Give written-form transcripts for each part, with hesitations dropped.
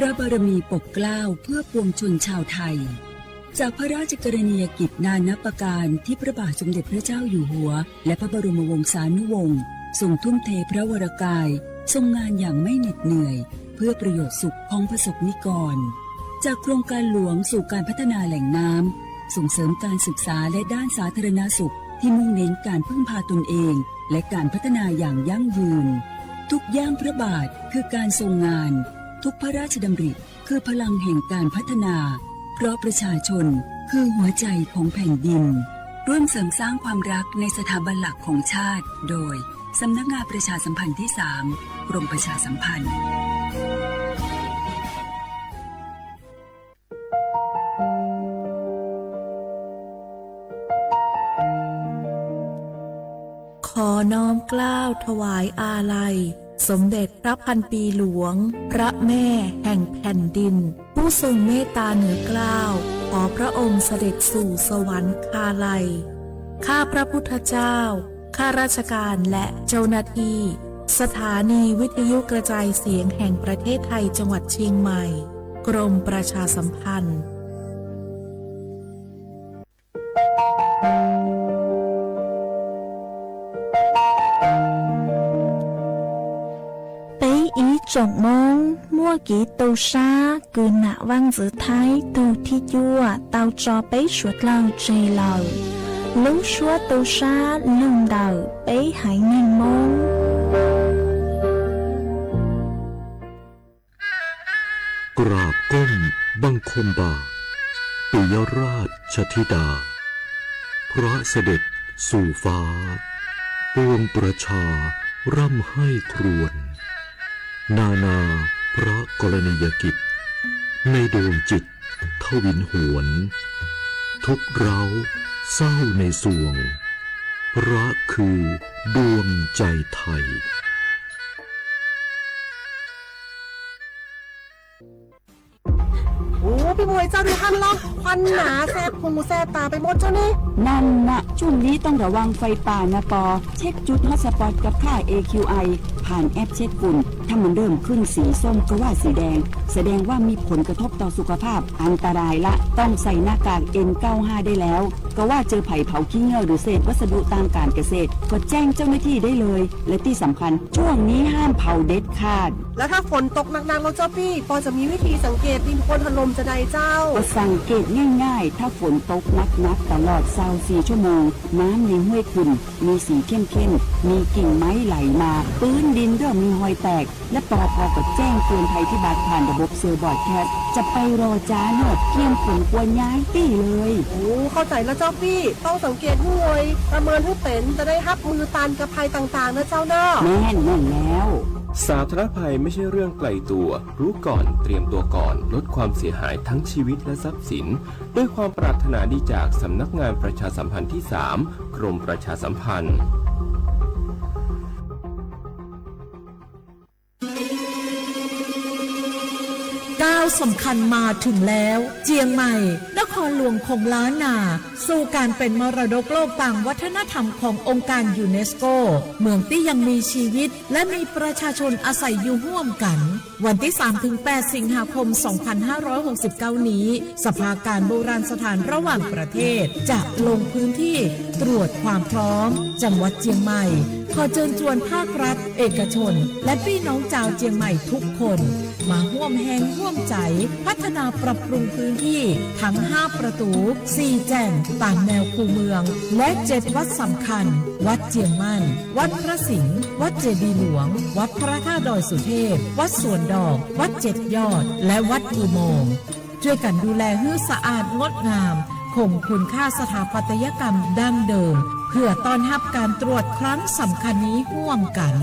ระบารมีปกเกล้าเพื่อปวงชนชาวไทยจากพระราชกรณียกิจนานับประการที่พระบาทสมเด็จพระเจ้าอยู่หัวและพระบรมวงศานุวงศ์ทรงทุ่มเทพระวรกายทรงงานอย่างไม่เหน็ดเหนื่อยเพื่อประโยชน์สุขของประสบนิกรจากโครงการหลวงสู่การพัฒนาแหล่งน้ำส่งเสริมการศึกษาและด้านสาธารณสุขที่มุ่งเน้นการพึ่งพาตนเองและการพัฒนาอย่างยั่งยืนทุกย่างพระบาทคือการทรงงานทุกพระราชดำริคือพลังแห่งการพัฒนาเพราะประชาชนคือหัวใจของแผ่นดินร่วมเสริมสร้างความรักในสถาบันหลักของชาติโดยสำนักงานประชาสัมพันธ์ที่ 3 กรมประชาสัมพันธ์ขอน้อมเกล้าถวายอาลัยสมเด็จพระพันปีหลวงพระแม่แห่งแผ่นดินผู้ทรงเมตตาเหนือเกล้าขอพระองค์เสด็จสู่สวรรคาลัยข้าพระพุทธเจ้าข้าราชการและเจ้าหน้าที่สถานีวิทยุกระจายเสียงแห่งประเทศไทยจังหวัดเชียงใหม่กรมประชาสัมพันธ์trọng mong mua kỹ tàu xa cứ nạ văn giữa thái tàu thi chua tàu cho bấy suốt lâu chê lờ lúc xua tàu xa lưng đầu bấy hãy nhanh mongกราบก้มบังคมบาทปิยราชธิดาพระเสด็จสู่ฟ้าปวงประชาร่ำให้ครวญนานาพระกรณียกิจในดวงจิตทวินหวนทุกเร้าเศร้าในสวงพระคือดวงใจไทยโอ้พี่มวยเจ้าดูท่านล็อกควันหนาแสบหูแสบตาไปหมดเจ้านี่นั่นนะช่วงนี้ต้องระวังไฟป่านะปอเช็คจุดฮอตสปอตกับค่า AQI ผ่านแอปเช็คฝุ่นถ้ามันเริ่มขึ้นสีส้มก็ว่าสีแดงแสดงว่ามีผลกระทบต่อสุขภาพอันตรายละต้องใส่หน้ากาก N95 ได้แล้วก็ว่าเจอไผ่เผาขี้เง่าหรือเศษวัสดุตามการเกษตรก็แจ้งเจ้าหน้าที่ได้เลยและที่สำคัญช่วงนี้ห้ามเผาเด็ดขาดแล้วถ้าฝนตกหนักๆแล้วเจ้าพี่ปอจะมีวิธีสังเกตดินโคลนถล่มจะใดเจ้าก็สังเกตง่ายๆถ้าฝนตกหนักๆตลอด24 ชั่วโมงน้ำในห้วยขุ่นมีสีเข้มๆมีกิ่งไม้ไหลมาพื้นดินเริ่มมีรอยแตกและปอพก็แจ้งเตือนภัยที่บัตรผ่านระบบเซอร์บอร์ดแคสจะไปรอจ้าหนดเพียงฝนกวนย้ายตี้เลยโอ้เข้าใจแล้วเจ้าพี่ต้องสังเกตห้วยประเมินให้เป็นจะได้รับมือตานกับภัยต่างๆนะเจ้าเนาะแม่นแล้วสาธารณภัยไม่ใช่เรื่องไกลตัวรู้ก่อนเตรียมตัวก่อนลดความเสียหายทั้งชีวิตและทรัพย์สินด้วยความปรารถนาดีจากสำนักงานประชาสัมพันธ์ที่ 3 กรมประชาสัมพันธ์ก้าวสำคัญมาถึงแล้วเจียงใหม่นครหลวงของล้านนาสู่การเป็นมรดกโลกต่างวัฒนธรรมขององค์การยูเนสโกเมืองที่ยังมีชีวิตและมีประชาชนอาศัยอยู่ร่วมกันวันที่ 3-8 สิงหาคม 2569 นี้สภาการโบราณสถานระหว่างประเทศจะลงพื้นที่ตรวจความพร้อมจังหวัดเจียงใหม่ขอเชิญชวนภาครัฐเอกชนและพี่น้องชาวเจียงใหม่ทุกคนมาร่วมแรงร่วมใจพัฒนาปรับปรุงพื้นที่ทั้ง5ประตู4แจ่งตามแนวคูเมืองและ7วัดสำคัญวัดเจียงมั่นวัดพระสิงห์วัดเจดีย์หลวงวัดพระธาตุดอยสุเทพวัดสวนดอกวัด7ยอดและวัดอุโมงค์ช่วยกันดูแลให้สะอาดงดงามคงคุณค่าสถาปัตยกรรมดั้งเดิมเพื่อต้อนรับการตรวจครั้งสำคัญนี้ร่วมกัน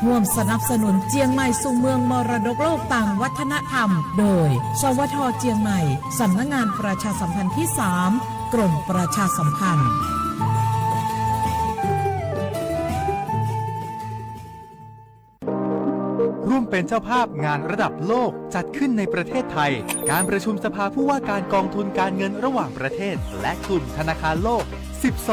ร่วมสนับสนุนเจียงใหม่สู่เมืองมรดกโลกต่างวัฒนธรรมโดยสวท.เจียงใหม่สำนักงานประชาสัมพันธ์ที่ 3 กรมประชาสัมพันธ์ร่วมเป็นเจ้าภาพงานระดับโลกจัดขึ้นในประเทศไทยการประชุมสภาผู้ว่าการกองทุนการเงินระหว่างประเทศและกลุ่มธนาคารโลก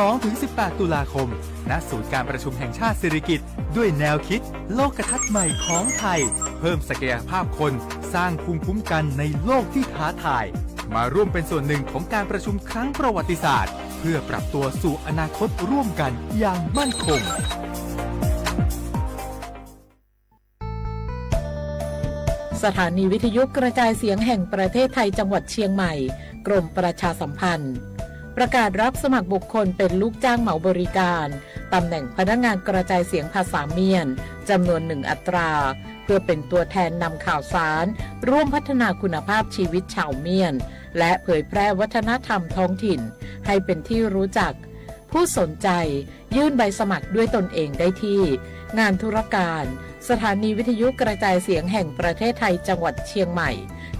12-18 ตุลาคมณศูนย์การประชุมแห่งชาติสิริกิติ์ด้วยแนวคิดโลกทัศน์ใหม่ของไทย เพิ่มศักยภาพคนสร้างภูมิคุ้มกันในโลกที่ท้าทายมาร่วมเป็นส่วนหนึ่งของการประชุมครั้งประวัติศาสตร์เพื่อปรับตัวสู่อนาคตร่วมกันอย่างมั่นคงสถานีวิทยุกระจายเสียงแห่งประเทศไทยจังหวัดเชียงใหม่กรมประชาสัมพันธ์ประกาศรับสมัครบุคคลเป็นลูกจ้างเหมาบริการตำแหน่งพนักงานกระจายเสียงภาษาเมียนจำนวน1 อัตราเพื่อเป็นตัวแทนนำข่าวสารร่วมพัฒนาคุณภาพชีวิตชาวเมียนและเผยแพร่วัฒนธรรมท้องถิ่นให้เป็นที่รู้จักผู้สนใจยื่นใบสมัครด้วยตนเองได้ที่งานธุรการสถานีวิทยุกระจายเสียงแห่งประเทศไทยจังหวัดเชียงใหม่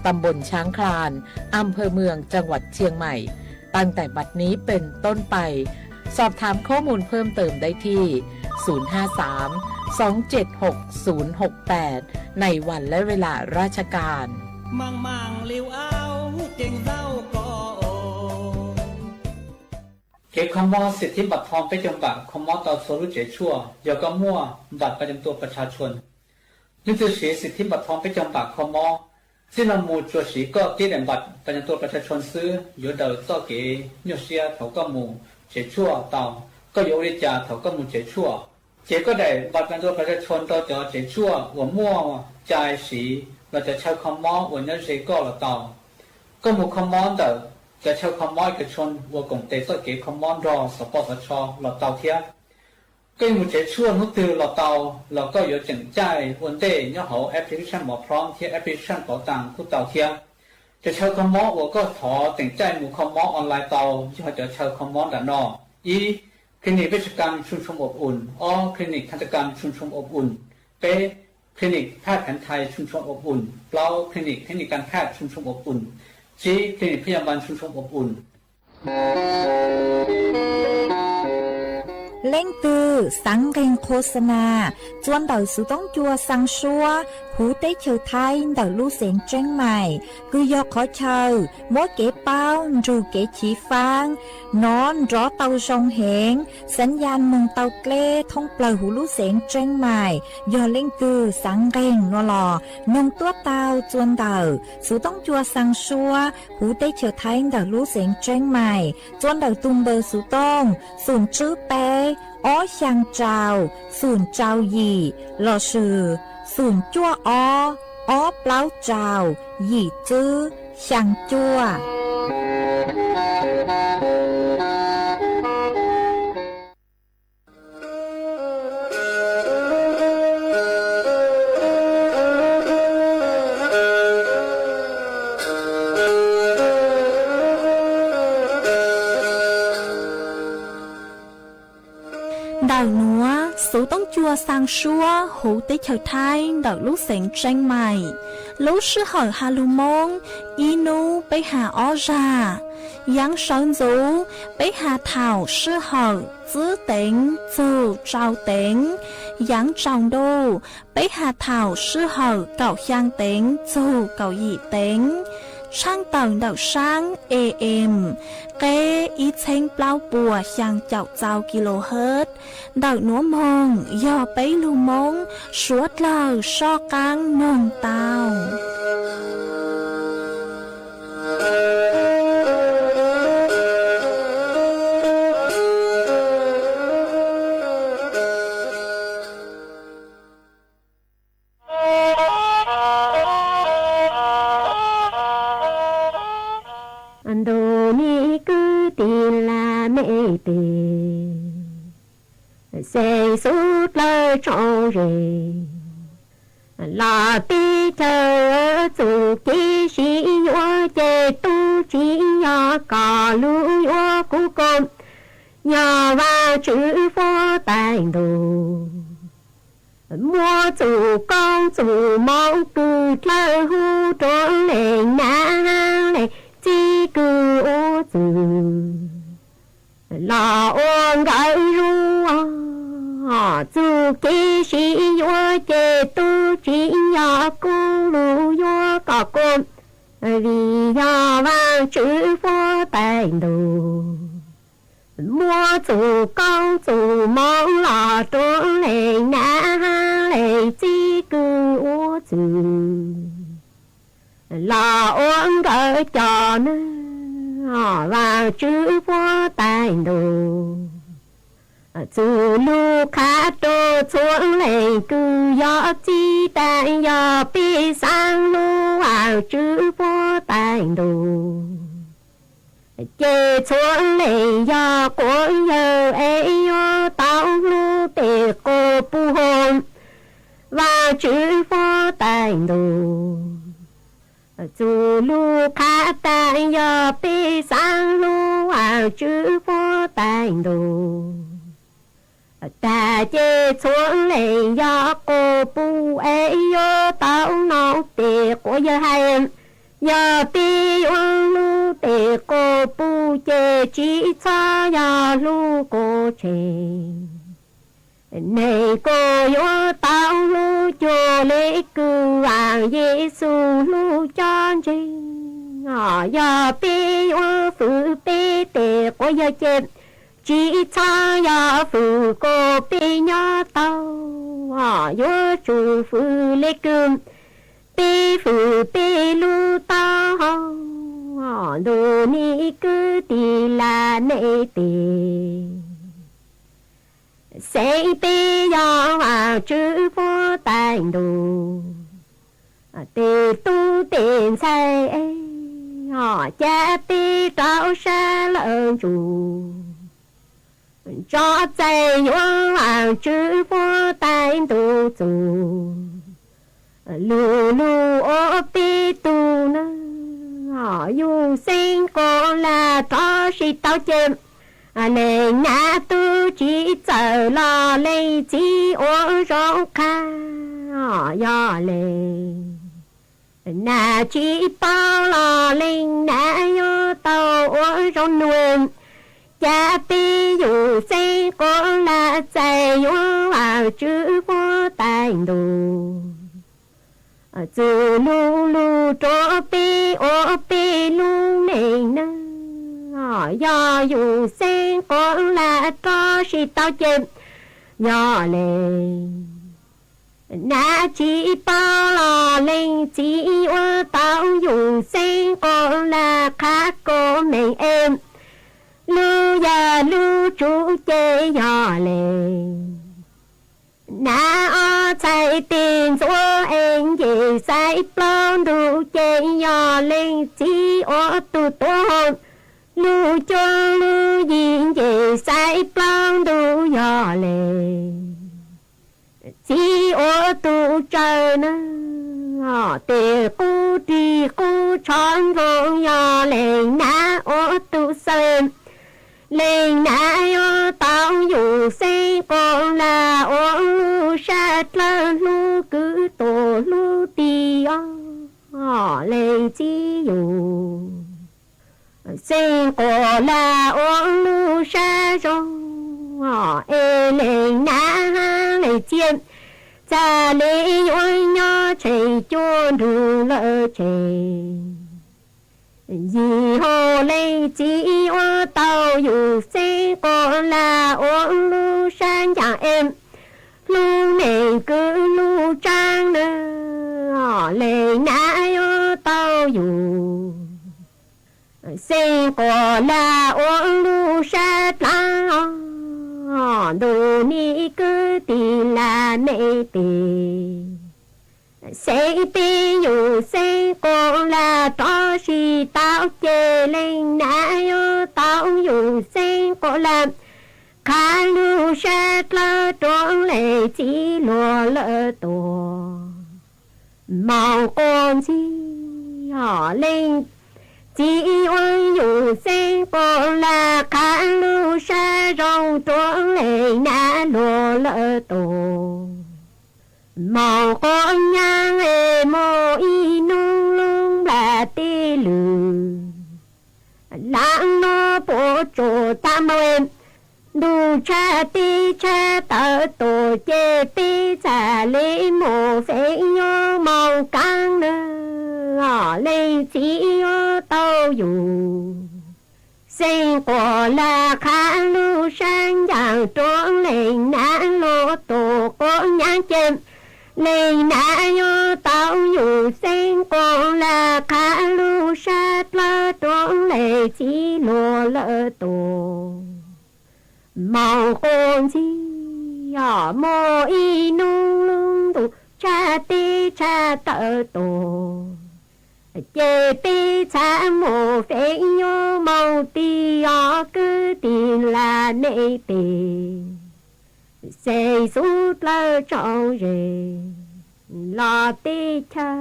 ตำบลช้างคลานอำเภอเมืองจังหวัดเชียงใหม่ตั้งแต่บัดนี้เป็นต้นไปสอบถามข้อมูลเพิ่มเติมได้ที่ 053-276-068 ในวันและเวลาราชการมังเลี้ยวเอาเก่งเจ้าก็เก็บคำว่าสิทธิบัตรทองไปจำบัตรคำว่าต่อสู้รู้เจ็ดชั่วยาก็มั่วบัตรประจำตัวประชาชนนี่จะเสียสิทธิบัตรทองไปจำบัตรคำว่าที่เรามูจัวสีก็ที่เด่นบัตรประจำตัวประชาชนซื้ออยู่เดินต่อเก๋ยเสียเขาก็มูเจ็ดชั่วเต่าก็ยกริจาเขาก็มูเจ็ดชั่วเจ๊ก็ได้บัตรประจำตัวประชาชนต่อจอเจ็ดชั่วหัวมั่วใจสีเราจะใช้คำว่าวันนี้เจ๊ก็ละเต่าก็มูคำว่าเดินจะใช้คำว่าเอกชนวัวกงเตสเก๋คำว่ารอสปสชเราเต่าเทียก็มูเจ็ดชั่วนุตือเราเต่าเราก็有整ใจวันเดย์เนี่ยเขาแอปพลิเคชันหมอพร้อมที่แอปพลิเคชันเป๋าตังค์ผู้เต่าเทียจะใช้คำว่าวัวก็ถอแต่งใจมูคำว่าออนไลน์เต่าที่เขาจะใช้คำว่าด้านนอกคลินิกเวชกรรมชุมชนอบอุ่นคลินิกทันตกรรมชุมชนอบอุ่นคลินิกแพทย์แผนไทยชุมชนอบอุ่นคลินิกเทคนิคการแพทย์ชุมชนอบอุ่นคลินิกพยาบาลชุมชนอบอุ่นเล่งตือสังเกงโฆษณาจวนเดาสุต้องจัวสังชัวหูได้เชอไทยเดาลู่เสียงเจ้งใหม่คือยอกขอเชอมัวเก๋เป้าจูเก๋ฉีฟางนอนรอเตาชงเหงสัญญาณมึงเตาเกล้ท่องเปล่าหูลู่เสียงเจ้งใหม่ยอเล่งตือสังเกงนัวหลอนงตัวเตาจวนเดาสุต้องจัวสังชัวหูได้เชอไทยเดาลู่เสียงเจ้งใหม่จวนเดาตุงเบอร์สุต้องสูนชื่อเป้อ้อช่างเจ้าศูนย์เจ้าหยี่หล่อชื่อศูนย์จั่วอ้อเปล่าเจ้าหยี่จื้อช่างจั่วดาวนัวสูต้องจัวสังชัวหูติเฉยไทยดาวลูกเสียงเจงใหม่ลูกชื่อเหอฮาลูมงอีนูไปหาอ้อจายังเฉินจูไปหาเถ่าชื่อเหอจื้อเต็งจูเจ้าเต็งยังจองดูไปหาเถ่าชื่อเหอเก่าเฮียงเต็งจูเก่าหยี่เต็งช่างเต่าดาวช่างAM เกอีเชงเปล่าปัวช่างเจ้าเจ้ากิโลเฮิรตซ์ดาวหนัวมงย่อไปลูมงสวดเหล่าชอกังนงเต้าsẽ suốt lời trong rì là tí chờ dù kỹ sĩ nhua chê tu chỉ nhà cả lưu nhua cú công nhà và chữ phó tài đồ mua chủ con chủ mong cư thơ hú trốn lệ nã lệ chi cư ô chữ là ôn gái rùa dù kỹ sĩ nhua chê tu chỉ nhà cô lưu nhua cả con vì nhà và chữ phó tài đồ mua chủ công chủ mong lò trốn lệ nã lệ chi cư ô chữ lò uống gỡ cho nó vào chữ vô tài đồ chữ lu khá trô xuống lệ cư gió chi tài gió pi sang lu vào chữ vô tài đồ chê xuống lệ do của giờ ấy yo tao lu tề cô pu hồn vào chữ vô tài đồ dù lu khá tài do pi sang lu vào chữ vô tài đồ ta chê xuống lệ do cô pu ấy yo tao nó tề của giờ hai giờ pi uống lu tề cô pu chê chỉ cho giờ lu cô chê này cô yo tao lu cho lễ cư vào Giêsu lu cho chi giờ pi uống phụ pi tề của giờ chê chỉ cho giờ phụ cô pi nhớ tao yo chủ phụ lễ cư pi phụ pi lu ta đồ ni cứ tì là nệ tì sẽ pi do vào chữ vô tài đồ tì tu tiền sai họ cha pi trao xa lợn chủ cho chạy vô vào chữ vô tài đồ chủ lu lu ô pi tu na họ dù sinh cô là có sĩ tao chém nên ngã tu chỉ chờ lo lấy chỉ ô rong kha họ do lên na chỉ bao lo lên na yo tao ô rong nuông cha pi dù sinh cô là chạy vô vào chữ vô tài đồ dù lu lu trô pi ô pi lu này nè do dù sen con là có si tao chém do lên na chỉ bao lo lên chỉ ô tao dù sen con là khác cô mình em lu ya lu chú chê do lên na o chạy tiền số em gì sai plon đủ chơi nhỏ lên chỉ o tu tôn lu cho lu gì gì sai plon đủ nhỏ lên chỉ o tu chơi nữa họ tiền cô đi cô chọn vòng nhỏ lên na o tu xem lên na yo tao dù xây con là ô lu sát la lu cứ tổ lu ti họ lên chi dù xây con là ô lu sát rong họ lên na lên chiên cha lấy ôi nhỏ chạy cho đủ lỡ chạy dì hồ lên chỉ ô tàu dù xe con là ô lu sang nhà em lu này cứ lu trang nè lên nãy ô tàu dù xe con là ô lu sát la đồ ni cứ tì là nệ tì sẽ pi dù sẽ con là cho si tao chê lên nãy tao dù sẽ con làm khá lu sát la trốn lệ chỉ lùa lỡ tổ mong con chi họ lên chỉ ôi dù sẽ con là khá lu sát rong trốn lệ nã lùa lỡ tổ màu con nhang mô y nung lung là tê lừ lãng nó bộ chỗ tam em đủ cha ti cha tờ tổ chê pi trả lễ mô phê nhô màu căng nơ họ lên chỉ nhô tao dù sinh của là khá lưu sang dạng trốn lên nã lô tổ có nhãn chêm lên nã yo taoอยู่sinh của là khá lưu sát lơ trốn lên chỉ lô lơ tổ màu hôn chi nhỏ mô y nung lung tụ cha ti cha tơ tổ chế ti cha mô phê yo màu ti yo cứ ti là nê tì xây sút lơ trâu rề lo ti cha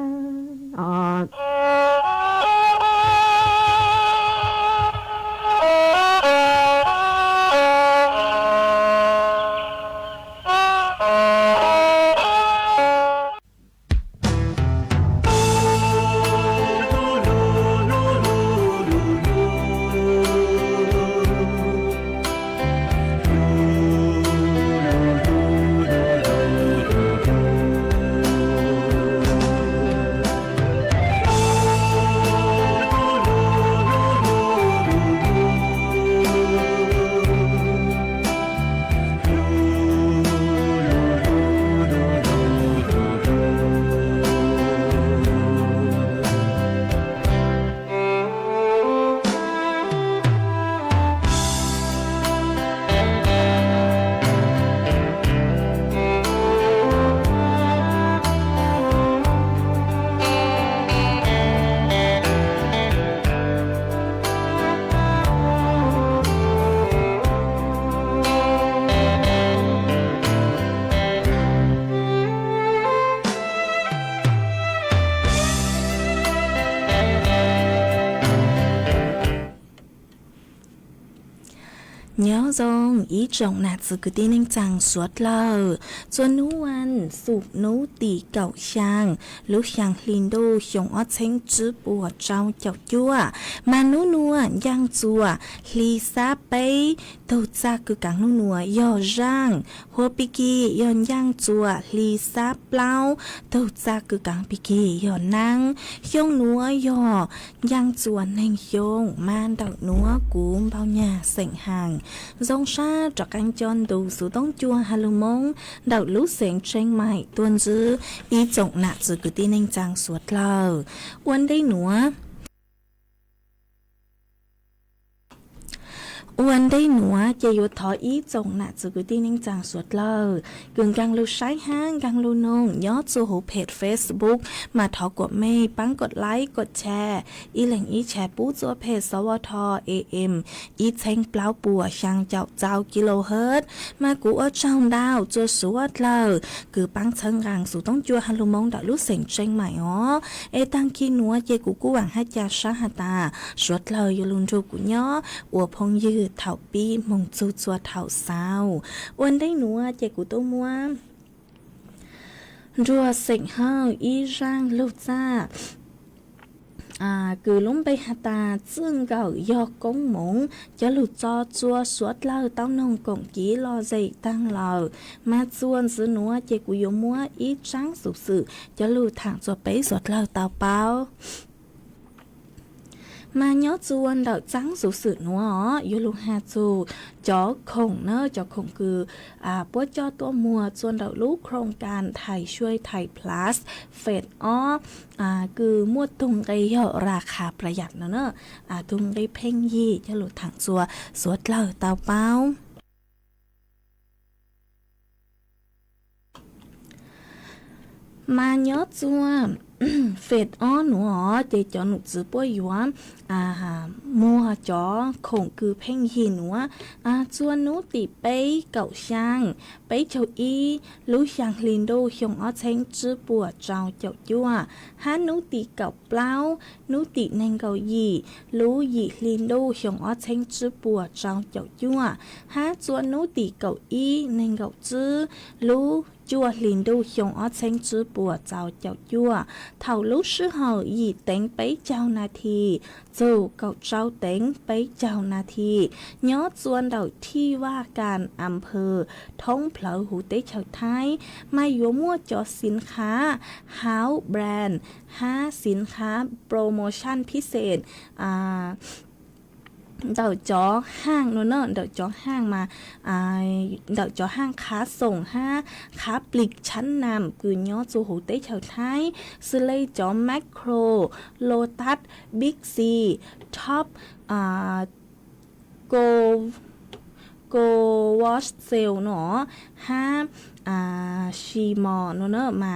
nhớ dòng ý trọng nạt sự cứ tin anh chàng suốt lờ cho nú ăn sụp nú tỉ cậu sang lúc sang linh đô xong ở chênh chữ bùa trao chọc chua mà nú nua giang chua li xa bấy đầu ra cứ cắn nú nua yo rang hoa biki yon giang chua li xa plau đầu ra cứ cắn biki yo năng xong núa yo giang chua nành xong man đậu núa cúm bao nhà sảnh hàng dòng xa trọc anh chọn đủ số tông chua hà lù mông đậu lú xẻng tranh mại tuôn dư ý trọng nạ dư cứ tin anh chàng suốt lờ uốn đây núaวันได้หนัวจะอยู่ถออีจงน่ะจะกูตีนิ่งจางสวดเลยกึ่งกังลูใช้ห้างกังลูนงยอดสู่หูเพจ Facebook มาถอกดเมย์ปังกดไลค์กดแชร์อีแหล่งอีแชร์ปู้จัวเพจสวท AM อีเช้งเปล่าปัวช่างเจ้ากิโลเฮิรตซ์มากูเอาเจ้าดาวจัวสวดเลยคือปังเชิงรังสู่ต้องจัวฮัลโหลมงดาลุเสียงเจงใหม่อ๋อเอตังขี้หนัวเจกูหวังให้จ่าชาหตาสวดเลยอยู่ลุนทูกูย่ออัวพงยืดเถาปีมงจูจัวเถาสาววันได้หนัวเจกูตัวมัวรัวเสียงเฮาอีร่างลูกจ้าcứ lúng bay hà ta dương gạo do cống mỏng cho lụt cho chua suốt lâu tao nông cộng ký lo dậy tăng lò mà chuôn giữ núa chê của yếu múa ít trắng sụp sự cho lụt thẳng cho bấy suốt lâu tao bao mà nhớ chuôn đậu trắng sụp sự núa yếu lụt hà chù chó khổng nơ chó khổng cứ bố choตัวมัวชวนเราลูกโครงการไทยช่วยไทย plus เฟดคือมวดทุงไกเหาะราคาประหยัดเนอะทุงไกเพ่งยี่จะหลุดถังจัวสวดเล่าเตาเป้ามาเยอะจัวเฟดหนูเจจอหนูจื้อป่วยอยู่มัวจอคงคือเพ่งหินวะชวนหนูตีไปเก่าช่างไปเจ้าอีรู้ช่างลินโดชงเช้งจื้อปัวเจ้าเจ้าจั่วหาหนูตีเก่าเปล่าหนูตีในเก่ายีรู้ยีลินโดชงเช้งจื้อปัวเจ้าเจ้าจั่วหาชวนหนูตีเก่าอีในเก่าจื้อรู้จั่วลินโดชงเช้งจื้อปัวเจ้าเจ้าจั่วเท่ารู้ชื่อเหายีเต็งไปเจ้านาทีจู่เก่าเจ้าเต็งไปเจ้านาทีย้อส่วนเดาที่ว่าการอำเภอท้องเผลอหูเตชาวไทยมาอยู่มั่วจอสินค้าฮาวแบรนด์5สินค้าโปรโมชั่นพิเศษ เดาจอห้างเนอะเดาจอห้างมาเดาจอห้างค้าส่งห้าค้าปลีกชั้นนำคือย่อจูหูเต้เฉาไทยซื้อเลยจอแมคโครโลตัสบิ๊กซีท็อปโกโกวอชเซลเนาะห้าชีมอเนอะมา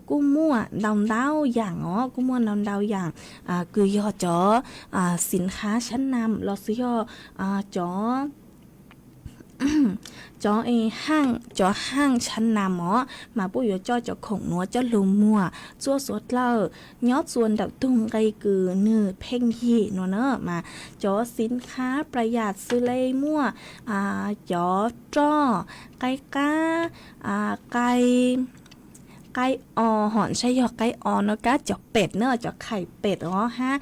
กู้มั่วดาวดาวอย่างกู้มั่วดาวดาวอย่างคือย่อจอสินค้าชั้นนำเราซื้อย่อจอ จอห้างชั้นนำมาปุ้ยจอของนัวจะลุมมัวจั่วสดเล่าย้อส่วนดับตุ้งไกคือเนื้อเพ่งยี่เนาะมาจอสินค้าประหยัดซื้อเลยมั่วจอจ้อไก่ก้าไก่อหอนใช่หยอกไก่อเนาะกะจอเป็ดเนาะจอไข่เป็ดฮะ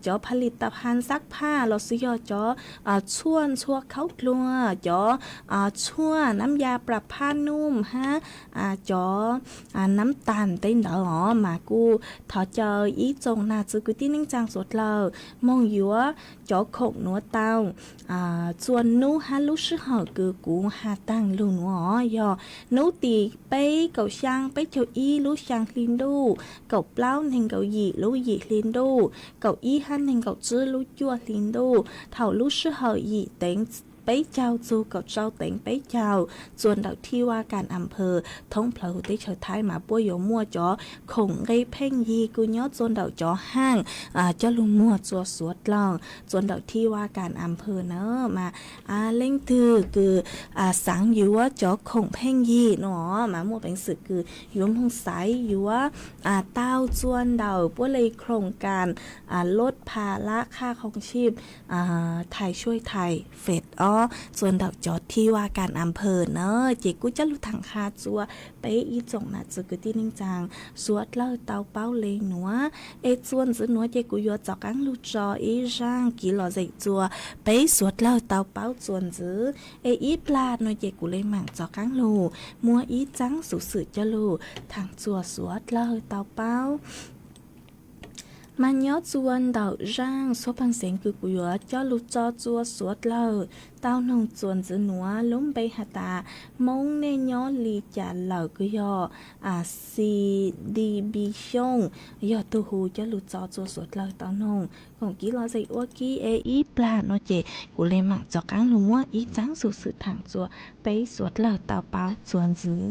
จอผลิตภัณฑ์ซักผ้าเราซื้อจอชั่วข้าวกลัวจอชั่วน้ำยาปรับผ้านุ่มฮะจอน้ำตาลเต้นเนาะมากูถอเจออีจงนาจือกุตี้นิ่งจางสดเรามองอยู่ว่าจอขกนัวเตาส่วนนู้ฮะลูกชื่อหอคือกูหาตั้งลุงยอนู้ตีไปเก่าช่างไปเจ้าอีลูกช่างลินดูเก่าเปล่าเฮงเก่าหยีลูกหยีลินดูเก่าอีฮันเฮงเก่าจื้อลูกจั่วลินดูเท่าลูกชื่อหอหยีเต็งไปเจ้าจูกับเจ้าเต็งไปเจ้าส่วนดอกที่ว่าการอำเภอท้องเพลาได้เฉยท้ายมาป้วยโยมั่วจอคงไงเพ่งยีกูย้อส่วนดอกจอห้างจะลุงมั่วจัวสวดล่องส่วนดอกที่ว่าการอำเภอเนอะมาเล่งตือคือสังอยู่ว่าจอคงเพ่งยีเนาะมามั่วเป็นสึกคือยุ่มหงสายอยู่ว่าเต้าจวนเดาป้วยเลยโครงการลดภาระค่าของชีพไทยช่วยไทยเฟดส่วนดอกจอดที่ว่าการอำเภอเนอะเจกูจะรู้ถังคาจัวไปอีจงนะจือกุตี้นิ่งจางสวดเล่าเตาเป้าเลยหนัวส่วนจือหนัวเจกูยัวจอกังลูจอร่างกี่หล่อใจจัวไปสวดเล่าเตาเป้าส่วนจืออีปลาหน่อยเจกูเลยหมั่งจอกังลูมัวอีจังสุสืจะลูทางจัวสวดเล่าเตาเป้ามันย้อจวนดาวร่างสวพังเสียงคือกุยจ้าลุจอจัวสวดเล่าเต้านงจวนจือหนัวล้มไปหาตามงเนย้อลีจานเหล่ากุยซีดีบีชงยอตูหูจ้าลุจอจัวสวดเล่าเต้านงของกี้รอใส่อ้วกี้อีปลาโนเจกูเลยหมักจอกังหลัวอีจังสุดสืบทางจัวไปสวดเล่าเต้าเป้าจวนจือ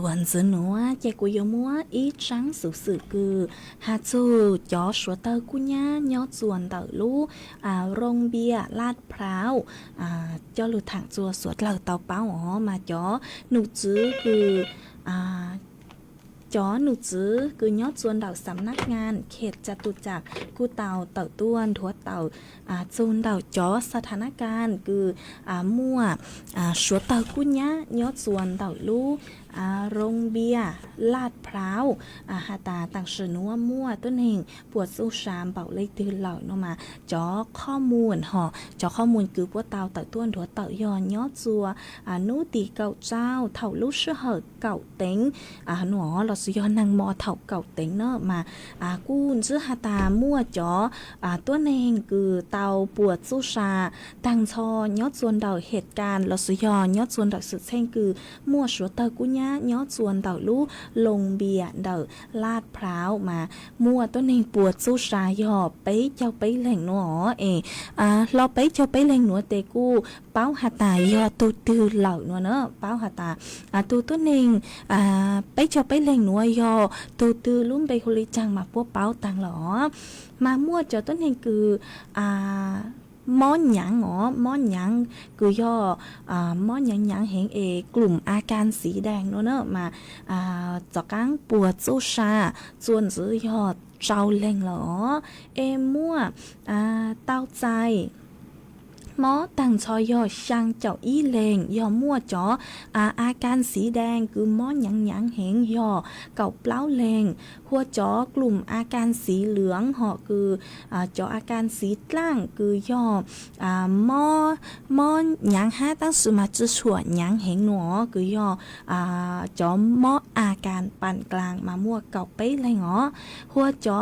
chuẩn dữ nữa chạy của yêu múa ý trắng sự sự cư hà chú chó số tơ của nhá nhó chuẩn tờ lú rong bia lát pháo cho lù thẳng chùa suốt lờ tàu báo mà chó nụ chứคือจอหนูจื้อคือยอดส่วนเต่าสำนักงานเขตจตุจักรกูเต่าเต่าต้วนทัวเต่าจูนเต่าจอสถานการณ์คือมั่วชัวเต่ากุญญะยอดส่วนเต่าลู่โรงเบียร์ลาดพร้าวหาตาต่างชื่อนัวมั่วต้นเองปวดสู้ชามเป่าเลยตื่นเหล่าเนาะมาจอข้อมูลจอข้อมูลคือพวกเต่าเต่าต้วนทัวเต่ายอนยอดจัวนูตีเก่าเจ้าเท่าลูกเชื่อเหอเก่าเต็งหนอเราสุยอนนางมอเท่าเก่าเต็งเนาะมากู้ชื่อหาตามั่วจอตัวเองคือเต่าปวดสู้ชาตังชอยอดส่วนเต่าเหตุการณ์เราสุยอนยอดส่วนเต่าสุดเช่นคือมั่วชัวเต่ากุญญะยอดส่วนเต่าลู่ลงเบียเต่าลาดพร้าวมามั่วตัวเองปวดสู้ชายอไปเจ้าไปแหล่งหนอเราไปเจ้าไปแหล่งหนอเตกู้เป้าหาตายอตูตือเหล่าเนาะเป้าหาตาตูตัวเองไปเจ้าไปแหล่งหนอยอตูตือลุ่มไปคุริจังมาพวกเป้าต่างหรอมามั่วเจ้าตัวเองคือม้อนหยางม้อนหยางคือย่อม้อนหยางเห็นกลุ่มอาการสีแดงเนาะมาจากการปวดสู้ชาจวนจื้อยอดเจ้าเล่งหรอมั่วเต้าใจหมอต่างชอยอช่างเจ้าอีเลงยอมั่วจออาการสีแดงคือม้อนหยางเห็นยอเก่าเปล่าเลงหัวจอกลุ่มอาการสีเหลืองคือจออาการสีกล้างคือย่อม้อนหยางห้าตั้งสมาจิส่วนหยางเห็นหนอคือย่อจอม้ออาการปานกลางมามั่วเก่าไปเลยหรอหัวจอ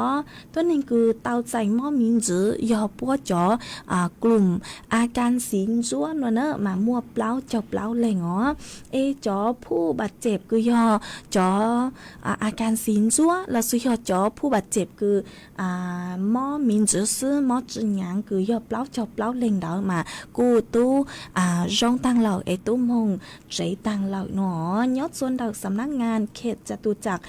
ตัวนึงคือเตาใจม้อมินจือยอปัวจอกลุ่มอาการสีจ้วนเนอะมามั่วเปล่าเจ้าเปล่าเลยหรอจอผู้บาดเจ็บคือย่อจออาการสีจ้วนแล้วสุดยอดจอผู้บาดเจ็บคือหม้อมินจื้อหม้อจื้อหยางคือย่อเปล่าเจ้าเปล่าเล่งเดามากูตู้ร้องตังเหล่าตู้มงใจตังเหล่าหนอยอดส่วนเดาสำนักงานเขตจตุจักร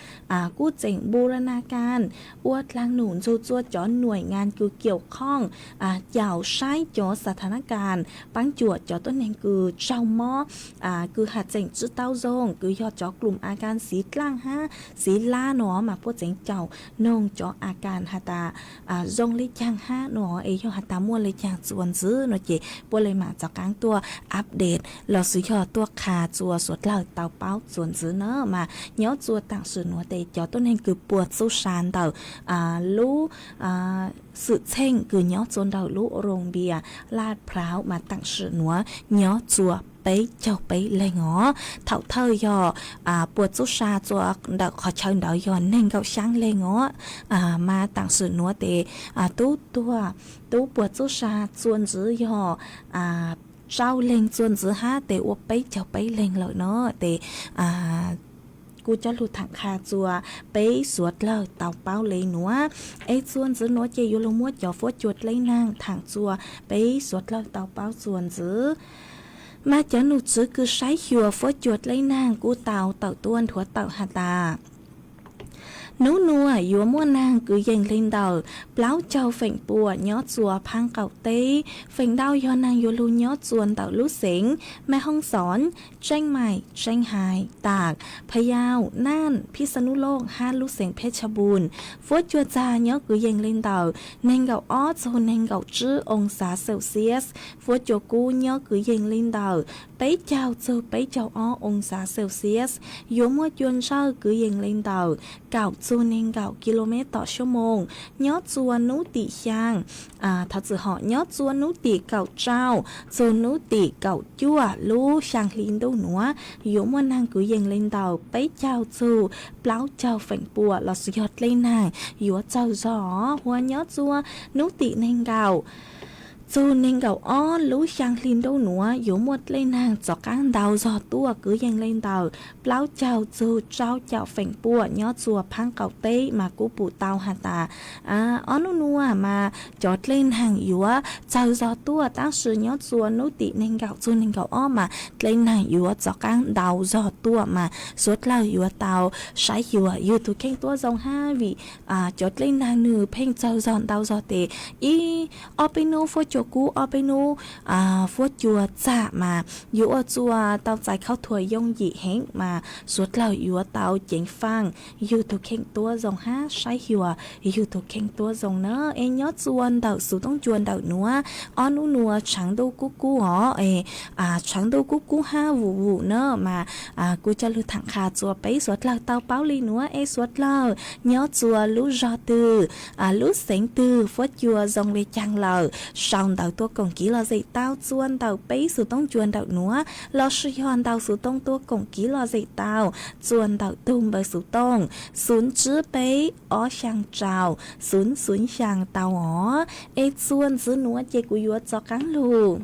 กู้เจ๋งบูรณาการอวดลางหนุนจูจัวจอหน่วยงานคือเกี่ยวข้องยาวใช้จอสถานการณ์ปังจวดจอต้นเองคือเจ้าหม้อคือหาเจ๋งจื้อเต้าโจงคือยอดจอกลุ่มอาการสีกลางห้าสีล่าหนอมาพวกเจ๋งเจ้านงจออาการหาตาจงลิจังห้าหนอยอหาตามั่วลิจังส่วนซื้อหนอเจปวเลยมาจากกลางตัวอัปเดตเราสุยอดตัวขาจัวสวดเล่าเตาเป้าส่วนซื้อเนอะมาเนาะจัวต่างส่วนหัวเตจอต้นเองคือปวดสู้ชานเตารู้sự chenคือเนาะจนเดาลุโรงเบียร์ลาดพร้าวมาตั้งชื่อหนัวเนาะจัวไปเจ้าไปเลยงอเท่าเธอยอปวดจุชาจัวเดาขอเชิญเดายอนเน่งเกาช้างเลยงอมาตั้งชื่อหนัวเตตู้ปวดจุชาจวนจื้อยอเจ้าเล่งจวนจื้อห้าเตอวไปเจ้าไปเล่งเลยเนาะเตกูจะหลุดถังคาจัวไปสวดเล่าเต่าเป้าเลยหนัวส่วนจื้อหนัวเจยุลมัวจ่อฟัวจวดเลยนางถังจัวไปสวดเล่าเต่าเป้าส่วนจื้อมาจากหนูจื้อคือใช้หัวฟัวจวดเลยนางกูเต่าต้วนถั่วเต่าหาตานู้นัวยัวมั่วนางคือยังเล่นเดาเปล่าเจ้าเฝ่งปัวยอดจัวพังเก่าเต้เฝ่งเดายอนางยัวลูยอดจวนเต่าลูกเสงแม่ห้องสอนเชียงใหม่เชียงรายตากพะเยาน่านพิษณุโลกห้าลูกเสงเพชรบูรณ์ฟัวจัวจายอคือยังเล่นเดาเนงเก่าอ้อโซเนงเก่าจื้อองศาเซลเซียสฟัวจัวกูยอคือยังเล่นเดาไปเจ้าเจอไปเจ้าอ้อองศาเซลเซียสยัวมั่วจวนเช่าคือยังเล่นเดาเก่าจูเนงเก่ากิโลเมตรต่อชั่วโมงยอดจวนนุติยางถ้าจะเหาะยอดจวนนุติเก่าเจ้าจวนนุติเก่าจั่วลู่ช่างลินดูหนัวโยมว่านางกุยยังเล่นเต่าไปเจ้าจูเปล่าเจ้าแฝงปัวหลอดสุยอดเล่นนางยัวเจ้าจอหัวยอดจัวนุติเนงเก่า dù nên gạo ó lú sang linh đâu nữa dù một lên hàng cho cán đầu giò tua cứ dành lên đầu lão chào dù trao chào phèn bùa nhó chùa phang cậu tê mà cú bù tàu hà tà ó nu nua mà chót lên hàng yếu chào giò tua ta sử nhó chùa nấu tị nên gạo dù nên gạo ó mà lên hàng yếu cho cán đầu giò tua mà suốt là yếu tàu sái yếu tu khen tua dòng ha vì chót lên hàng nửa phèn chào giòn tàu giò tê ý ở bên nô phô chùa cú ở bên nô phô chùa dạ mà yếu ở chùa tàu giải khâu tuổi yong dị hẹn mà suốt là yếu tàu chỉnh phang yếu tu khen tua dòng ha sái yếu tu khen tua dòng nữa em nhớ chuồn đầu số tông chuồn đầu nữa on nu nua trắng đâu cú hó trắng đâu cú ha vụ nữa mà cú cho lưu thẳng khà chùa bấy suốt là tàu báo li nữa em suốt là nhớ chùa lú gió từ lú sánh từ phốt chùa dòng về chăng lờ xong đầu tua cổng ký là dậy tao chuồn đầu bấy số tông chuồn đầu nữa lo suy hoàn đầu số tông tua cổng ký là dậy tao chuồn đầu tung bởi số tông xuống chữ bấy ó sang trào xuống sang tàu ó ê chuồn giữ nữa chê của yếu cho cắn lù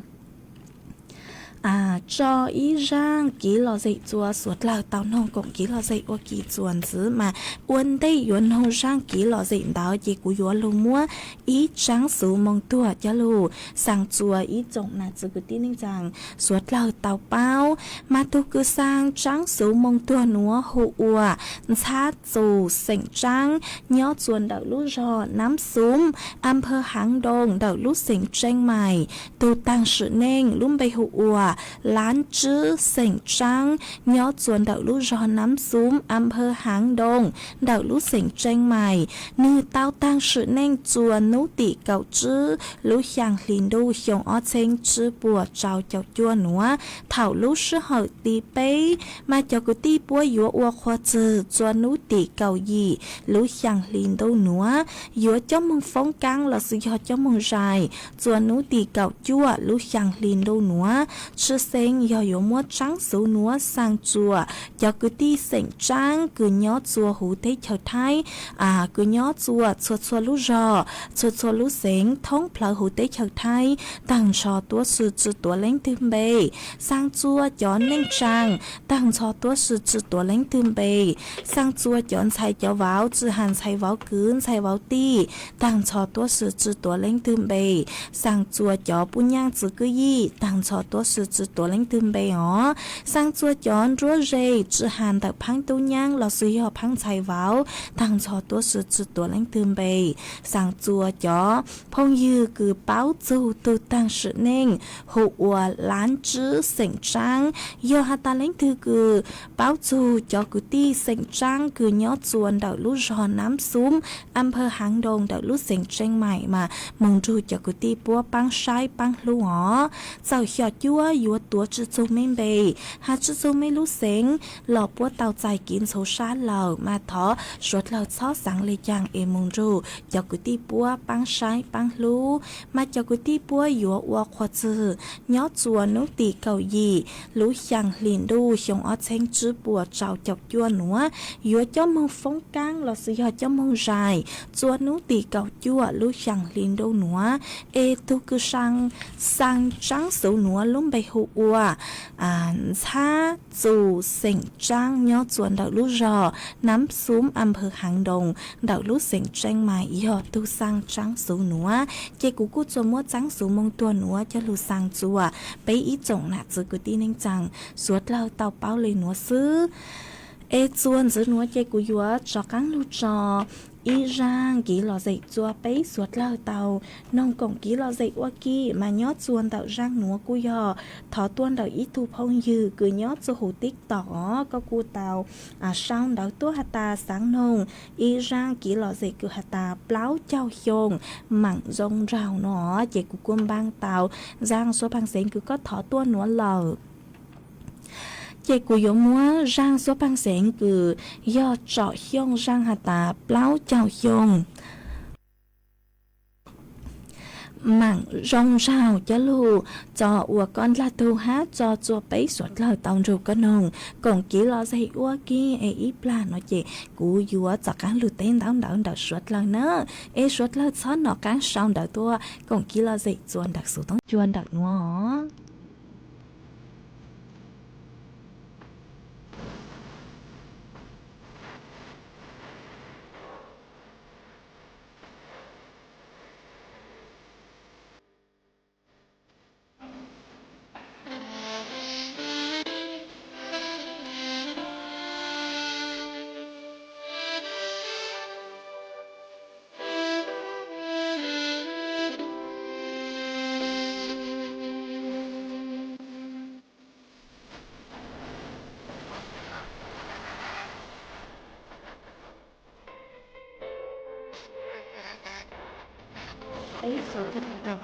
cho ý rang ký lò dậy chùa suốt là tàu nông cũng ký lò dậy ô ký chuồn chứ mà uốn đây yuan hông rang ký lò dậy đó chỉ của yuan lù mua ý trắng số mong tua cho lù sang chùa ý trồng là chỉ của tin rằng suốt là tàu bao mà tu cứ sang trắng số mong tua núa hụ ua sát dù sảnh trắng nhớ chuồn đậu lú rò nắm súm âm phơ háng đông đậu lú sảnh tranh mày tu tăng sự nên lúm bay hụ ua lán chữ sảnh trắng nhớ chuồn đậu lú rò nắm súm âm phơ háng đông đậu lú sảnh tranh mày như tao tăng sự nên chuồn nấu tỉ cậu chữ lú hàng lìn đu xiong ó chênh chữ bùa trào chào chua núa thảo lú sư hở tì bấy mà cho cứ tì bùa yếu ua khoa chữ chuồn nấu tỉ cậu gì lú hàng lìn đu núa yếu cho mong phóng căng là sự do cho mong dài chuồn nấu tỉ cậu chua lú hàng lìn đu núa chữ xanh do yếu mua trắng số núa sang chùa cho cứ tì sảnh trắng cứ nhó chùa hú thế chờ thái cứ nhó chùa chùa lú rò chùa lú xanh thông phở hú tế chờ thái tăng cho tua sư chữ tua lãnh tương bề sang chùa chọn nên trang tăng cho tua sư chữ tua lãnh tương bề sang chùa chọn xài cho vào chữ hàn xài vào cứng xài vào ti tăng cho tua sư chữ tua lãnh tương bề sang chùa cho bún nhang chữ cứ gì tăng cho tua sư chữ tua lãnh tương bề ó sang chùa chọn rúa rê chữ hàn tập phang tu nhang là sư họ phang xài vào tăng cho tua sư chữ tua lãnh tương bề sang chùa cho phong dư cứ báo dù từ tăng sự nên hộ lán chữ sảnh trắng do hạ ta lãnh thư cứ báo dù cho cứ ti sảnh trắng cứ nhó chuồn đậu lú rò nắm súm âm phơ háng đông đậu lú sảnh tranh mày mà mong dù cho cứ ti búa băng sai băng lú hó giàu xỏ chúa yếu túa chữ dù mênh bề hạ chữ dù mênh lú sảnh lò búa tàu dài kín số xa lờ mà thó suốt lờ xó sáng lê chàng em mong dù cho cứ ti búa băng sai băng lú mà cho cứ ti búa yếu ua khoa chữ nhó chùa nấu tỉ cầu gì lú hàng liền đu xong ở trên chữ bùa trào chọc chua nữa yếu cho mong phóng căng là sự cho mong dài chùa nấu tỉ cầu chua lú hàng liền đu nữa ê tu cứ sang trắng số nữa lúng bay hụ ua xa dù sảnh trắng nhó chuồn đậu lú rò nắm súm âm hư hàng đồng đậu lú sảnh tranh mày yếu tu sang trắng số nữa chế cú cú cho mua trắng số mong tua nữa cho lù sang chùa bấy ý trọng nạt giữ cứ tin anh rằng suốt lâu tàu báo lên nữa xứ ê chuồn giữ nữa chế cú yếu cho cắn lù trò ý rang ký lò dậy chùa bấy suốt lâu tàu nông cổng ký lò dậy qua kia mà nhót chuồn tàu rang núa cú yò thọ tuôn đầu ít thu phong dư cứ nhót cho hồ tích tỏ có cú tàu sang đầu tua hạt ta sáng nông ý rang ký lò dậy cứ hạt ta pláu trao hiong mặn rong rào nó chạy của quân bang tàu rang số bang sen cứ có thọ tuôn núa lờ chế của yếu múa rang số băng sén cứ do trọ hiong rang hạt ta pláu chào hiong mảng rong rào cho lù cho ua con la tu hát cho chùa bấy suốt lời tông rù con nồng còn chỉ lo dạy ua kia ấy ít là nó chị cú dùa cho cán lù tên đón đón đợt suốt lời nữa ấy suốt lời xót nó cán xong đợt tua còn chỉ lo dạy chuồn đặc số tông chuồn đặc ngó ấy số rồi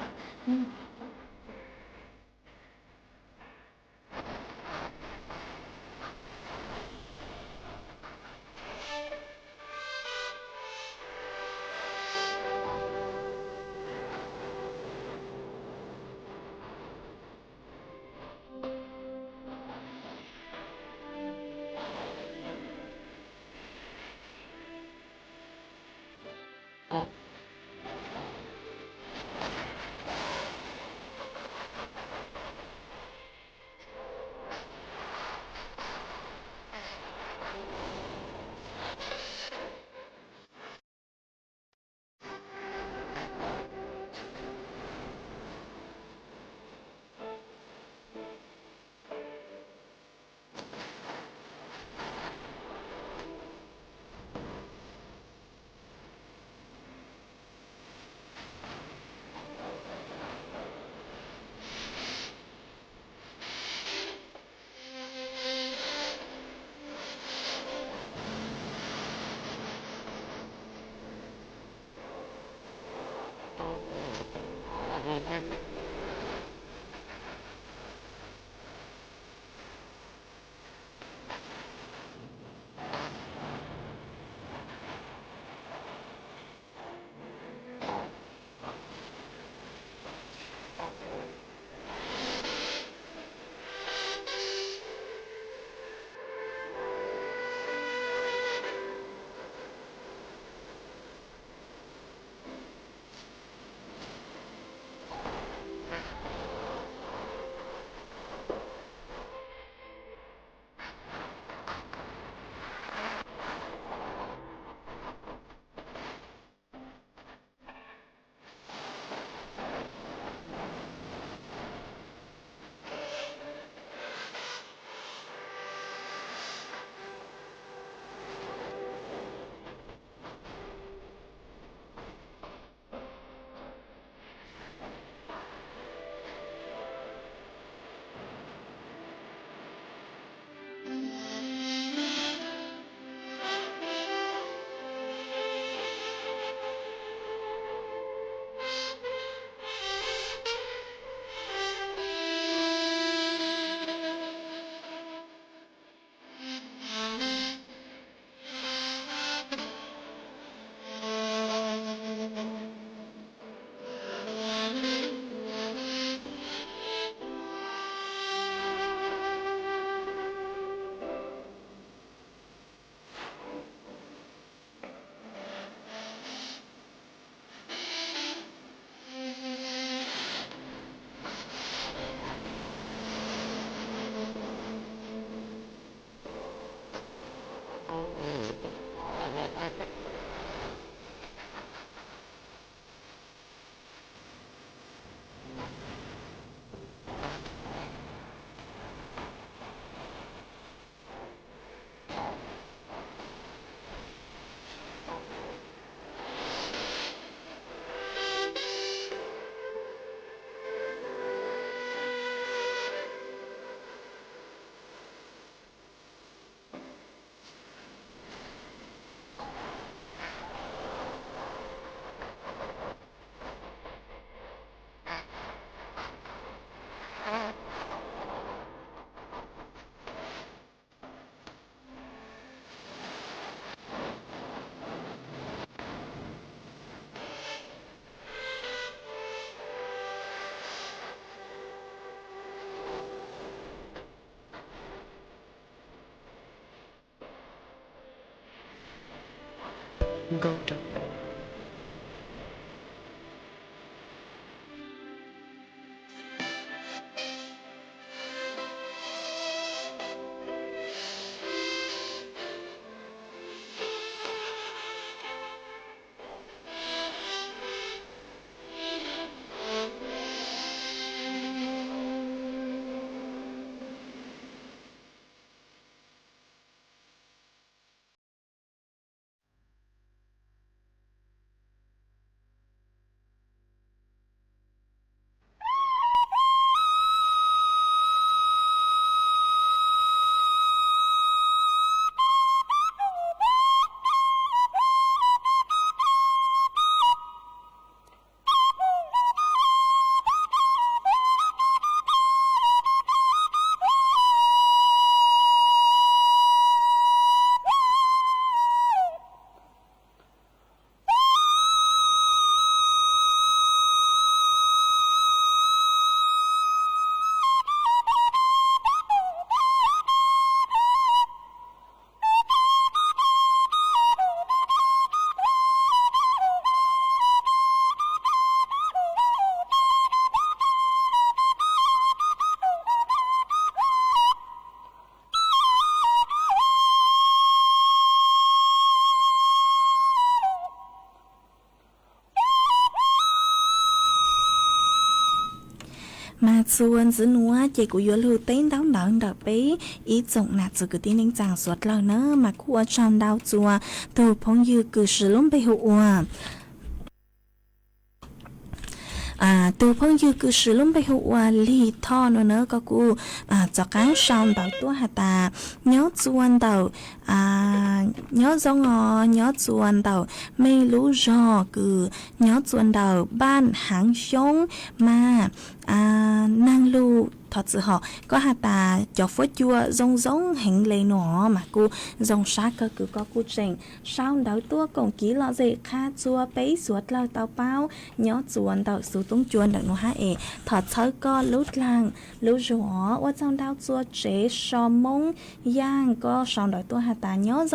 go to bed. mà xuân giữa núa chỉ của yếu lưu tên đau đớn đỡ bé ý trọng nạt từ cái tiếng đánh giảng suốt lâu nữa mà của trong đau chùa từ phong như cứ sử dụng bị hụt từ phong như cứ sử dụng bị hụt lì thọ nữa có cụ cho cái sòng đầu tua hạt ta nhớ chuan đầu nhớ giống nhớ chuan đầu mây lú rò cứ nhớ chuan đầu ban hàng giống mà năng lưu thật sự họ có hạt ta cho phốt chua giống hình lấy nó mà cô dòng sát cơ cứ có cô trình sao đảo tua cổng ký lọ dễ kha chua bấy suốt lao tao bao nhớ chuồn đảo số tung chuồn đảo nó ha thật thơ co lút làng lút rủa ở trong đảo chua chế sò mông giang có sòng đảo tua hạt ta nhớ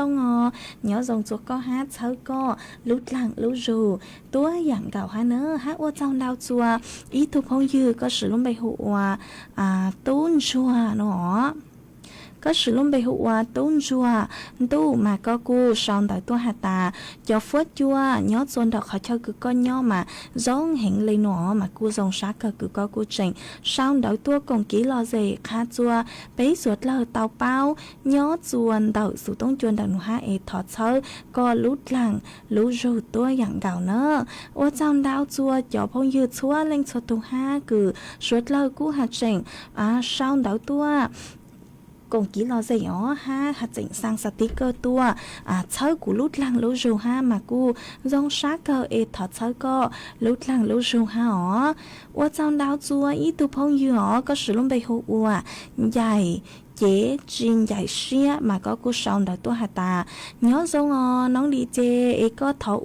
dòng chua có hát thơ co lút làng lút rù tua dạng gạo ha nữa hát ở trong đảo chua ý thuộc không dư có sử dụng bày hụ tôn chùa nó có sử dụng bề hụt tôn chùa tu mà có cô sòng tại tua hạt ta cho phốt chua nhớ xuân đọc họ cho cứ con nhau mà giống hình lấy nó mà cô dòng sát cơ cứ có cô trình sòng đợi tua còn kỹ lo gì khá chua bấy suốt lờ tàu bao nhớ xuân đợi sự tôn chuồn đợi nó hai thọ sơ có lút lằng lú rù tua dạng gạo nữa ô trong đau chua cho phong dư chua lên suốt tu ha cứ suốt lờ cú hạt trình sòng đợi tua còn kỹ lo gì ó ha hạt chỉnh sang sticker tua chơi của lút lăng lú rù ha mà cu dòng sát cơ thật chơi co lút lăng lú rù ha ó ô trong đau chua ít tu phong dư ó có sử dụng bề hụ dài chế trên dài xia mà có cô sòng đợi tua hạt ta nhớ dòng nóng đi chê có thọ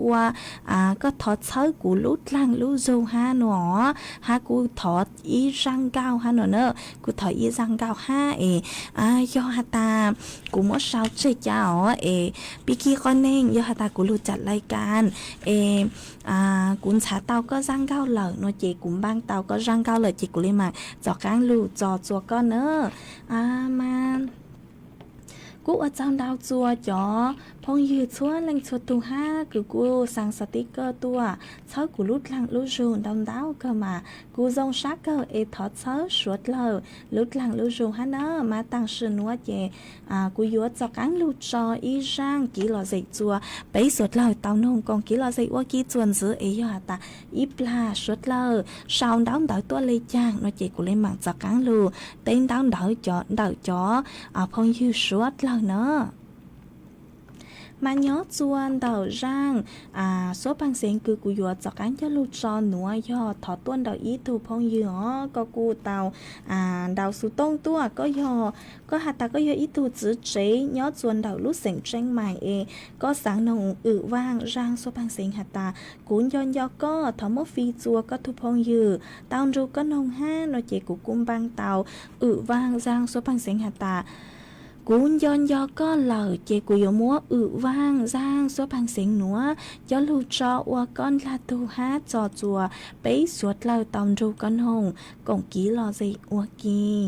có thọ chơi của lút lăng lú rù ha nó ha cô thọ ý răng cao ha nữa cô thọ ý răng cao ha do hạt ta cũng mất sao chơi cháu bị kia con nên do hạt ta cũng lưu chặt lại can cũng xả tàu có răng cao lợn nó chỉ cũng băng tàu có răng cao lợn chỉ cũng lên mà cho cán lưu cho chùa con nữa mà cú ở trong đào chùa cho phong dư chúa lên chùa tu ha cứ cú sang sticker tua sáu cú lút lăng lút rùn đau đau cơ mà cú dòng sát cơ thọt sáu suốt lờ lút lăng lút rùn ha nó mà tăng sự núa chè cú yếu cho cán lút cho y rang kỹ lò dậy chùa bấy suốt lờ tao nông còn kỹ lò dậy qua kỹ chuồn giữa do hả ta ít là suốt lờ sau đau đau tua lê chang nó chỉ cú lên mạng cho cán lù tên đau đau cho phong dư suốt lờ nữa mà nhớ chuan đầu rang số bằng sen cứ cú yếu cho cán cho lụt cho núa do thọ tuân đầu ý thu phong dư có cú tàu đầu số tông tua có hạt ta có do ý thu chữ chế nhớ chuan đầu lút sỉnh tranh mày có sáng nồng vang rang số bằng sen hạt ta cuốn do có thọ mốc phi chua có thu phong dư tàu ru có nồng ha nó chỉ của cung băng tàu vang rang số bằng sen hạt ta cún yon do có lờ chê của yếu múa vang giang số bằng xính núa cho lưu cho và con là tu hát trò chùa bấy suốt lờ tòng ru con hồng cổng ký lò gì và kì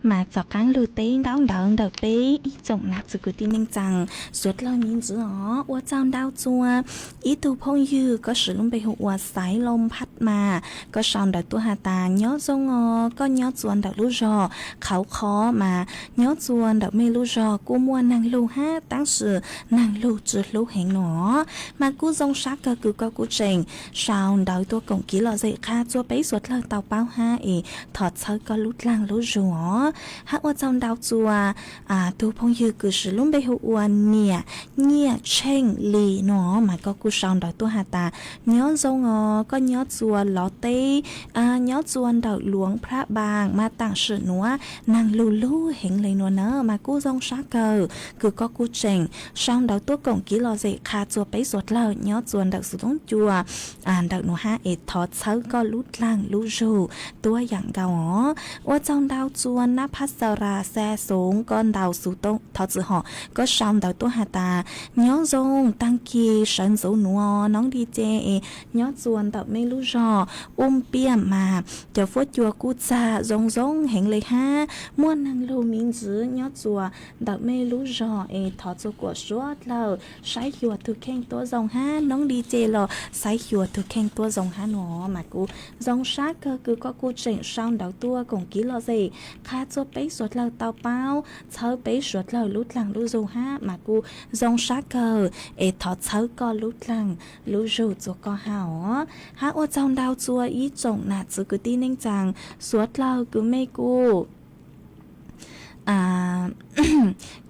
mà cho cán lưu tế đau đợn đợt bế ý trọng nạp sự của tin rằng suốt lâu nhìn giữa óว่าเจ้าดาวจัวอีตูพงยือก็สือลงไปหัวสายลมพัดมาก็ชอนดอกตัวหาตาย้อจงอก็ย้อจวนดอกลูกจอเขาคอมาย้อจวนดอกไม่ลูกจอกูมัวนางลูห้าตั้งสื่อนางลูจืดลูกแห่งหนอมากูจงซักก็คือก็กูเจงชาวดอกตัวกงกี้หล่อใจค่าจัวไปสวดเลิกเตาเป้าห้าถอดเชือกก็ลุดล่างลุดจัวหากว่าเจ้าดาวจัวตูพงยือคือสือลงไปหัวเนี่ยเช่งลีหนอมาก็กูชาวดอกตัวหาตาย้อจงอก็ย้อจวนล้อเต้ย้อจวนดอกหลวงพระบางมาต่างสือหนัวนางลูเห็นเลยนัวเนอมากูจงซักเกอคือก็กูเจงชาวดอกตัวกงกี้หล่อใจค่าจัวไปสวดเลิกย้อจวนดอกสุดต้องจัวดอกหนูห้าถอดเชือกก็ลุดล่างลุดจูตัวอย่างเก่าว่าเจ้าดาวจวนนภัสราแซ่สูงก้อนดาวสุต้องทอจือหอก็ชาวดาวตัวหาตาย้อจงตั้งกีเฉินสูหนัวน้องดีเจย้อจวนดอกไม่รู้จอเปี้ยมมาจะฟดจัวกูจ่าจงเห็นเลยฮะม้วนนางลูมินจื้อย้อจัวดอกไม่รู้จถอดจัวกวดชัวเราใช้หัวถูกแข่งตัวจงฮะน้องดีเจเราใช้หัวถูกแข่งตัวจงฮะหนอมากูจงซักก็คือก็กูเจ๋งช่างดอกตัวกงกี้เราสิค่าจัวไปสวดเราเตาเป้าเช้าไปสวดเราลุดหลังลุจูฮะมากูจงซักก็ถอดเช้าก็ลุดหลังลุจูจัวก็หาหากว่าเจ้าดาวจัวอีจงน่ะจือกูตีนิ่งจังสวดเรากูไม่กู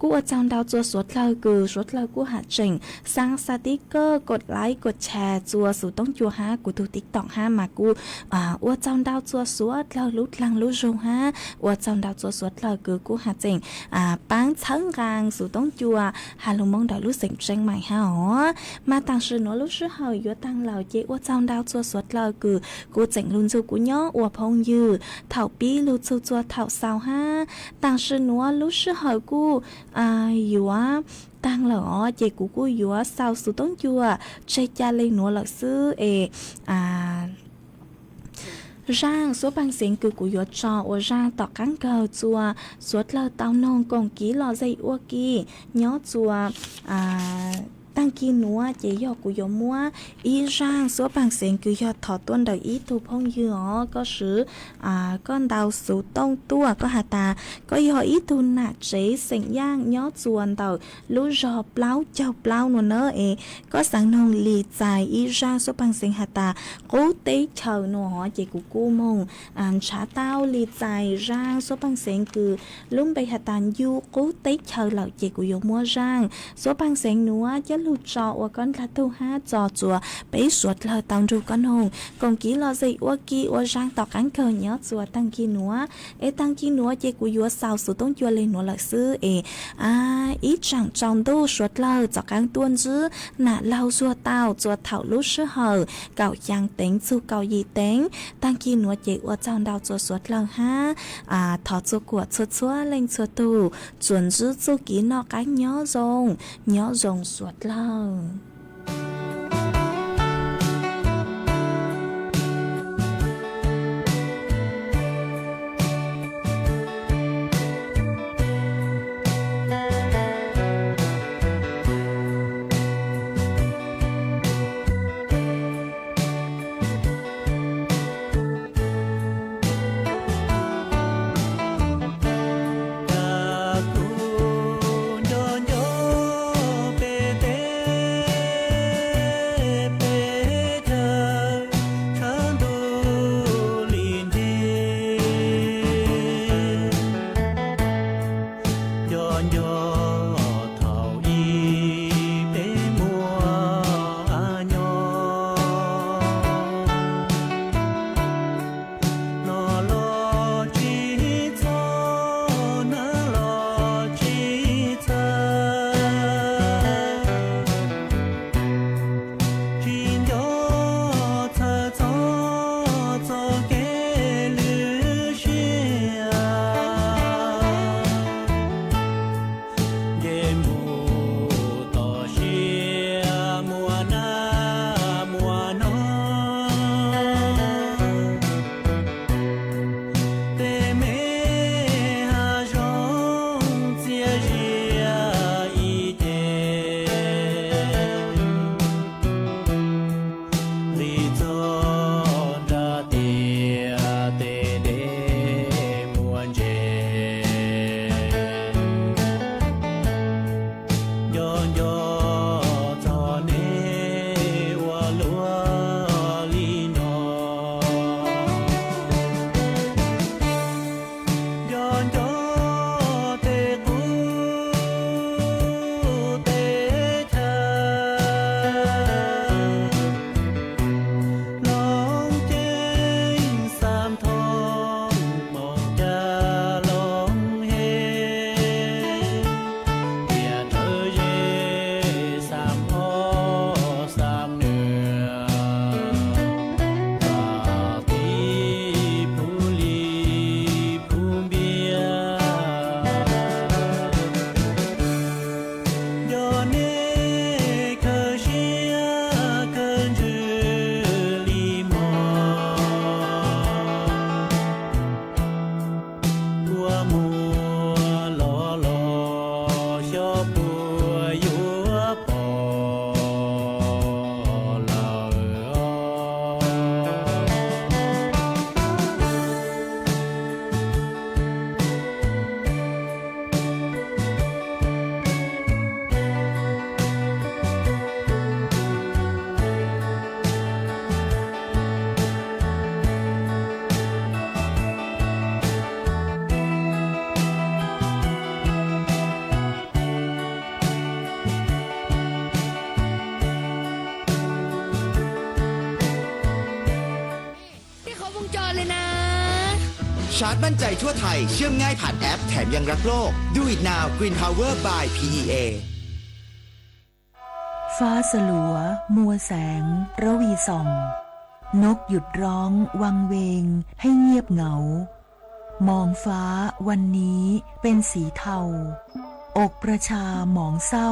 กูอาจารย์ดาวจัวสวดเราคือสวดเรากูหาเจ๋งสร้างสติกเกอร์กดไลค์กดแชร์จัวสู่ต้องจัวฮะกูดูติ๊กต็อกฮะมากูอาจารย์ดาวจัวสวดเราลุดลังลุดจงฮะอาจารย์ดาวจัวสวดเราคือกูหาเจ๋งปังชั้งกลางสู่ต้องจัวหาลงมองดาวลุดเสียงเจ๋งใหม่ฮะมาต่างชื่อหนูลุดชื่อเฮาอยู่ตั้งเหล่าเจ้าอาจารย์ดาวจัวสวดเราคือกูเจ๋งลุนจูกูย่ออวพงยือเถ่าปีลุดจูจัวเถ่าสาวฮะต่างชื่อหนูลุดชื่อเฮากูอยู่ว่าตั้งเหรอเจกูอยู่ว่าสาวสุต้องจัวใช้จานเลยหนูหลักซื้อร่างsố bằng tiếng cứ của yo cho ở ra tỏ cắn cờ chùa suốt là tao nong còn ký lò dây ua kì nhớ chùa tăng kỳ núa chỉ do của yo mua ý rằng số bằng tiếng cứ yo thọ tuân đời ý thu phong dừa có sử con đào số tông tua có hạt ta có yo ý thu nạt chế sành giang nhớ chuồn tàu lú rò plau chào plau nữa nơ có sáng nong lì dài ý rằng số bằng tiếng hạt ta cố tế chờ nó chỉ của cô mông trả tao lì dài rằng số bằng tiếng cứ lúc bây hạt tàn du cố tế chờ là chỉ của yo mua rằng số bằng tiếng núa lu trò và con cá thu ha trò chùa bấy suốt lời tàu ru con hùng còn kỹ lo gì và kỹ và rang tỏ cán cờ nhớ chùa tăng kỳ núa tăng kỳ núa chế của vua sao số tông chùa lên núa lợi sư ít chẳng trong đâu suốt lời tỏ cán tuôn chứ nã lau chùa tàu chùa thảo lúc sư hờ cạo giang tính chu cạo gì tính tăng kỳ núa chế và trong đào chùa suốt lời ha thọ chùa của chùa lên chùa tù chuẩn chứ chu kỹ nó cái nhớ rồng suốt lâu ชาร์จมั่นใจทั่วไทยเชื่อมง่ายผ่านแอปแถมยังรักโลก Do it now Green Power by PEA ฟ้าสลัวมัวแสงระวีส่องนกหยุดร้องวังเวงให้เงียบเหงามองฟ้าวันนี้เป็นสีเทาอกประชาหมองเศร้า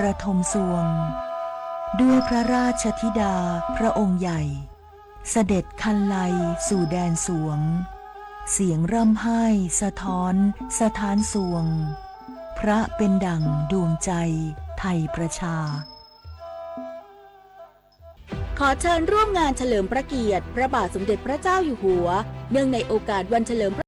ระทมสวงด้วยพระราชธิดาพระองค์ใหญ่เสด็จคันไลสู่แดนสวงเสียงร่ำไห้สะท้อนสถานสวงพระเป็นดั่งดวงใจไทยประชาขอเชิญร่วมงานเฉลิมพระเกียรติพระบาทสมเด็จพระเจ้าอยู่หัวเนื่องในโอกาสวันเฉลิม